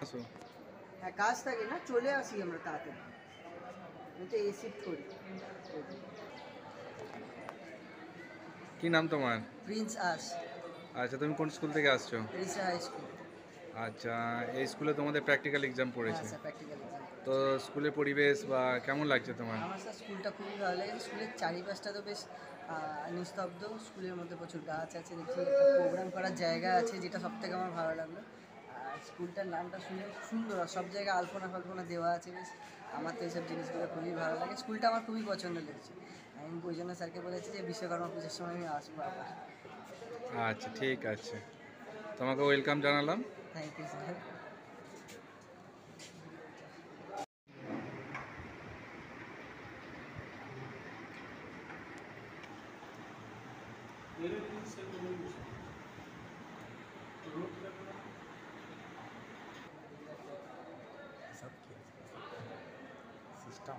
আসো। হ্যাঁ, কাজ থাকে না, চলে আসি আমরা তাড়াতাড়ি। আমি তো এই শিফট করি। কি নাম তোমার? প্রিন্স আস, আচ্ছা, তুমি কোন স্কুল থেকে আসছো? Risa high school. আচ্ছা, এই স্কুলে তোমাদের প্র্যাকটিক্যাল এক্সাম হ্যাঁ পড়েছে। স্যার, প্র্যাকটিক্যাল এক্সাম তো করেছি। স্কুলের পরিবেশ বা কেমন লাগছে তোমার? আমার স্যার স্কুলটা খুবই ভালো লেগেছে। স্কুলের চারিপাশটা তো বেশ নিস্তব্ধ। স্কুলের মধ্যে প্রচুর গাছ আছে, দেখছি একটা প্রোগ্রাম করার জায়গা আছে, যেটা সব থেকে আমার ভালো লাগলো। আর স্কুলটার নামটা শুনে খুব সুন্দর, আর সব জায়গায় আলপনা ফালপনা দেওয়া আছে বেশ। আমার তো এইসব জিনিসগুলো খুবই ভালো লাগে। স্কুলটা আমার খুবই পছন্দ লেগেছে। আমি ওই জন্য স্যারকে বলেছি যে বিশ্বকর্মা পুজোর সময় আমি আসবো আবার। আচ্ছা, ঠিক আছে, তোমাকে ওয়েলকাম জানালাম। Thank you sir. सब किया सिस्टम